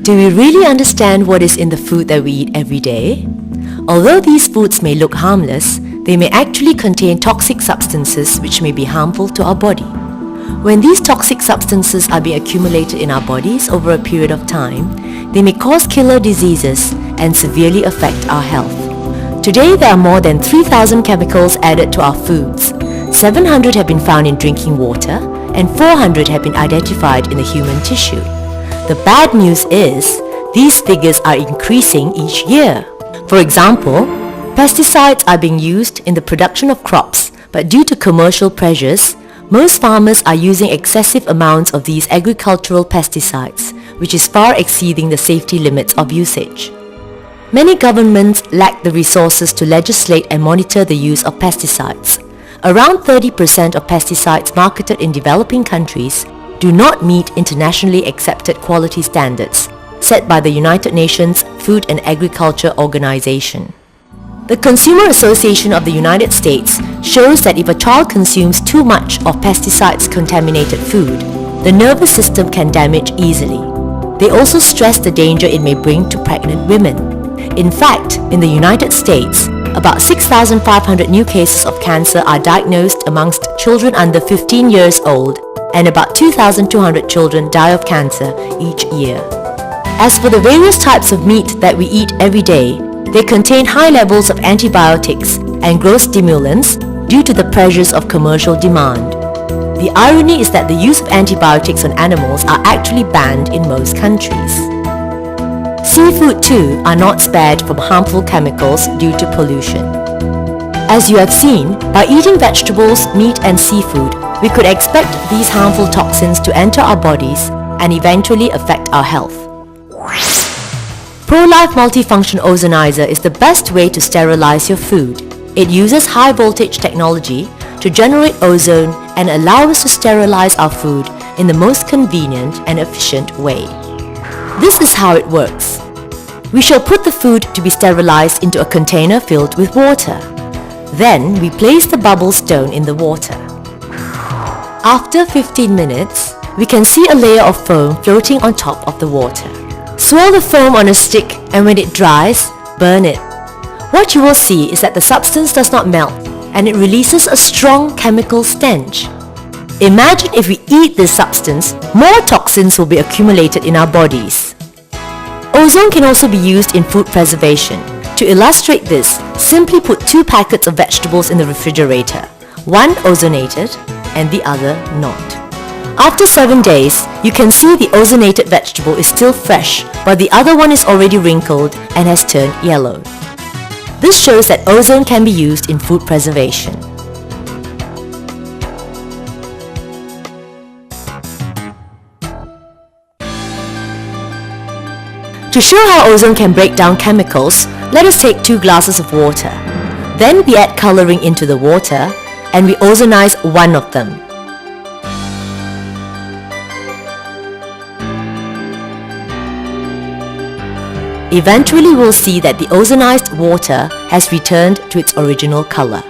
Do we really understand what is in the food that we eat every day? Although these foods may look harmless, they may actually contain toxic substances which may be harmful to our body. When these toxic substances are being accumulated in our bodies over a period of time, they may cause killer diseases and severely affect our health. Today, there are more than 3,000 chemicals added to our foods. 700 have been found in drinking water, and 400 have been identified in the human tissue. The bad news is, these figures are increasing each year. For example, pesticides are being used in the production of crops, but due to commercial pressures, most farmers are using excessive amounts of these agricultural pesticides, which is far exceeding the safety limits of usage. Many governments lack the resources to legislate and monitor the use of pesticides. Around 30% of pesticides marketed in developing countries do not meet internationally accepted quality standards set by the United Nations Food and Agriculture Organization. The Consumer Association of the United States shows that if a child consumes too much of pesticides-contaminated food, the nervous system can damage easily. They also stress the danger it may bring to pregnant women. In fact, in the United States, about 6,500 new cases of cancer are diagnosed amongst children under 15 years old, and about 2,200 children die of cancer each year. As for the various types of meat that we eat every day, they contain high levels of antibiotics and growth stimulants due to the pressures of commercial demand. The irony is that the use of antibiotics on animals are actually banned in most countries. Seafood too are not spared from harmful chemicals due to pollution. As you have seen, by eating vegetables, meat and seafood, we could expect these harmful toxins to enter our bodies and eventually affect our health. Pro-Life Multifunction Ozonizer is the best way to sterilize your food. It uses high voltage technology to generate ozone and allow us to sterilize our food in the most convenient and efficient way. This is how it works. We shall put the food to be sterilized into a container filled with water. Then we place the bubble stone in the water. After 15 minutes, we can see a layer of foam floating on top of the water. Swirl the foam on a stick, and when it dries, burn it. What you will see is that the substance does not melt and it releases a strong chemical stench. Imagine if we eat this substance, more toxins will be accumulated in our bodies. Ozone can also be used in food preservation. To illustrate this, simply put 2 packets of vegetables in the refrigerator, one ozonated and the other not. After 7 days, you can see the ozonated vegetable is still fresh, but the other one is already wrinkled and has turned yellow. This shows that ozone can be used in food preservation. To show how ozone can break down chemicals, let us take 2 glasses of water. Then we add coloring into the water and we ozonize one of them. Eventually we'll see that the ozonized water has returned to its original color.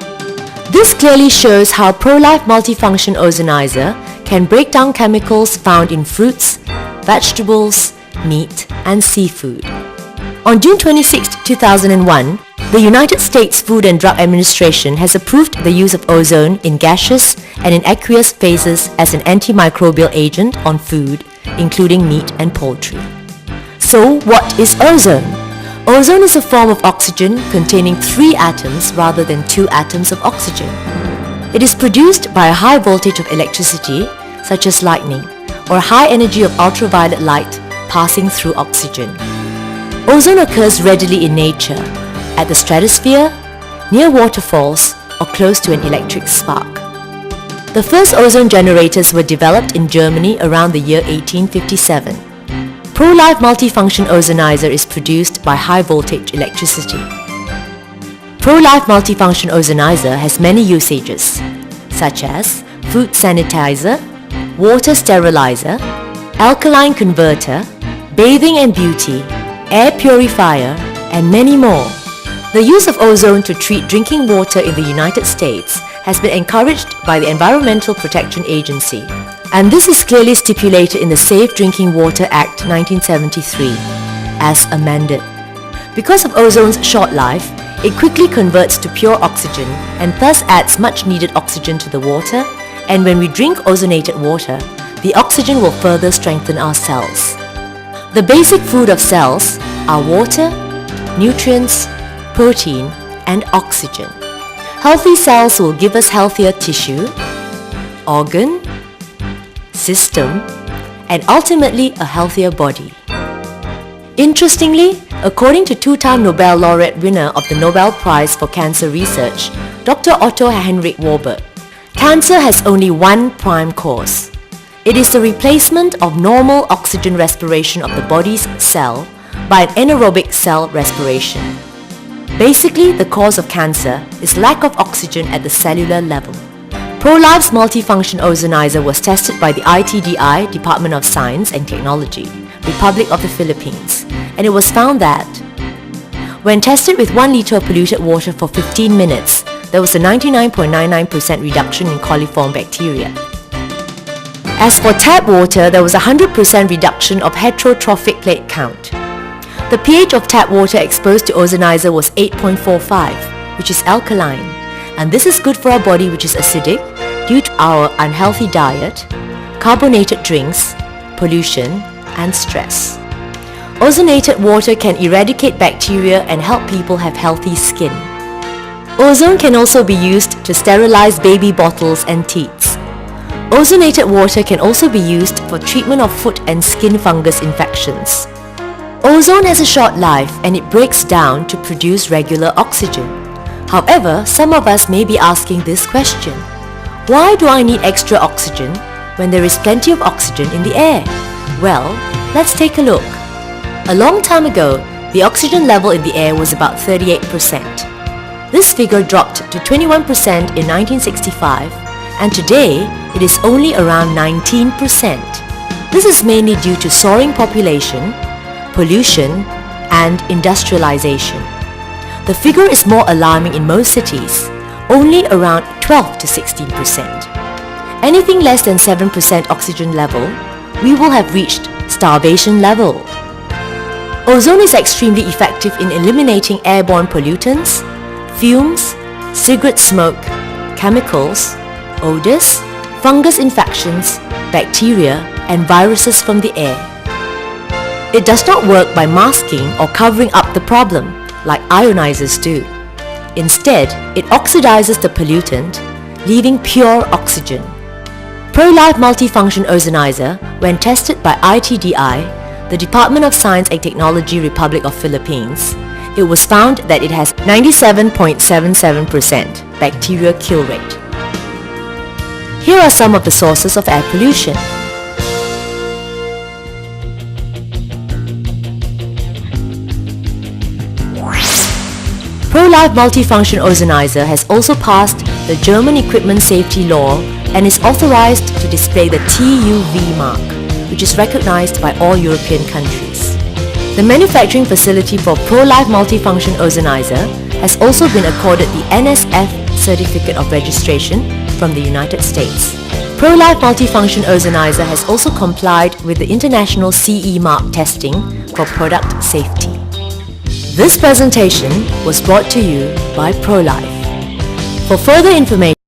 This clearly shows how Pro-Life Multifunction Ozonizer can break down chemicals found in fruits, vegetables, meat and seafood. On June 26, 2001, the United States Food and Drug Administration has approved the use of ozone in gaseous and in aqueous phases as an antimicrobial agent on food, including meat and poultry. So what is ozone? Ozone is a form of oxygen containing 3 atoms rather than 2 atoms of oxygen. It is produced by a high voltage of electricity, such as lightning, or high energy of ultraviolet light passing through oxygen. Ozone occurs readily in nature, at the stratosphere, near waterfalls, or close to an electric spark. The first ozone generators were developed in Germany around the year 1857. Pro-Life Multifunction Ozonizer is produced by high voltage electricity. Pro-Life Multifunction Ozonizer has many usages, such as food sanitizer, water sterilizer, alkaline converter, bathing and beauty, air purifier, and many more. The use of ozone to treat drinking water in the United States has been encouraged by the Environmental Protection Agency, And this is clearly stipulated in the Safe Drinking Water Act 1973, as amended. Because of ozone's short life, it quickly converts to pure oxygen and thus adds much needed oxygen to the water, and when we drink ozonated water, the oxygen will further strengthen our cells. The basic food of cells are water, nutrients, protein, and oxygen. Healthy cells will give us healthier tissue, organ, system, and ultimately a healthier body. Interestingly, according to two-time Nobel laureate winner of the Nobel Prize for Cancer Research, Dr. Otto Heinrich Warburg, cancer has only one prime cause. It is the replacement of normal oxygen respiration of the body's cell by an anaerobic cell respiration. Basically, the cause of cancer is lack of oxygen at the cellular level. ProLife's multifunction ozonizer was tested by the ITDI, Department of Science and Technology, Republic of the Philippines, and it was found that when tested with 1 liter of polluted water for 15 minutes, there was a 99.99% reduction in coliform bacteria. As for tap water, there was a 100% reduction of heterotrophic plate count. The pH of tap water exposed to ozonizer was 8.45, which is alkaline, and this is good for our body, which is acidic due to our unhealthy diet, carbonated drinks, pollution, and stress. Ozonated water can eradicate bacteria and help people have healthy skin. Ozone can also be used to sterilize baby bottles and teats. Ozonated water can also be used for treatment of foot and skin fungus infections. Ozone has a short life and it breaks down to produce regular oxygen. However, some of us may be asking this question: why do I need extra oxygen when there is plenty of oxygen in the air? Well, let's take a look. A long time ago, the oxygen level in the air was about 38%. This figure dropped to 21% in 1965, and today it is only around 19%. This is mainly due to soaring population, pollution, and industrialization. The figure is more alarming in most cities, only around 12 to 16%. Anything less than 7% oxygen level, we will have reached starvation level. Ozone is extremely effective in eliminating airborne pollutants, fumes, cigarette smoke, chemicals, odors, fungus infections, bacteria, and viruses from the air. It does not work by masking or covering up the problem like ionizers do. Instead, it oxidizes the pollutant, leaving pure oxygen. ProLife Multifunction Ozonizer, when tested by ITDI, the Department of Science and Technology, Republic of Philippines, it was found that it has 97.77% bacteria kill rate. Here are some of the sources of air pollution. ProLife Multifunction Ozonizer has also passed the German Equipment Safety Law and is authorized to display the TÜV mark, which is recognized by all European countries. The manufacturing facility for ProLife Multifunction Ozonizer has also been accorded the NSF Certificate of Registration from the United States. ProLife Multifunction Ozonizer has also complied with the International CE mark testing for product safety. This presentation was brought to you by ProLife. For further information,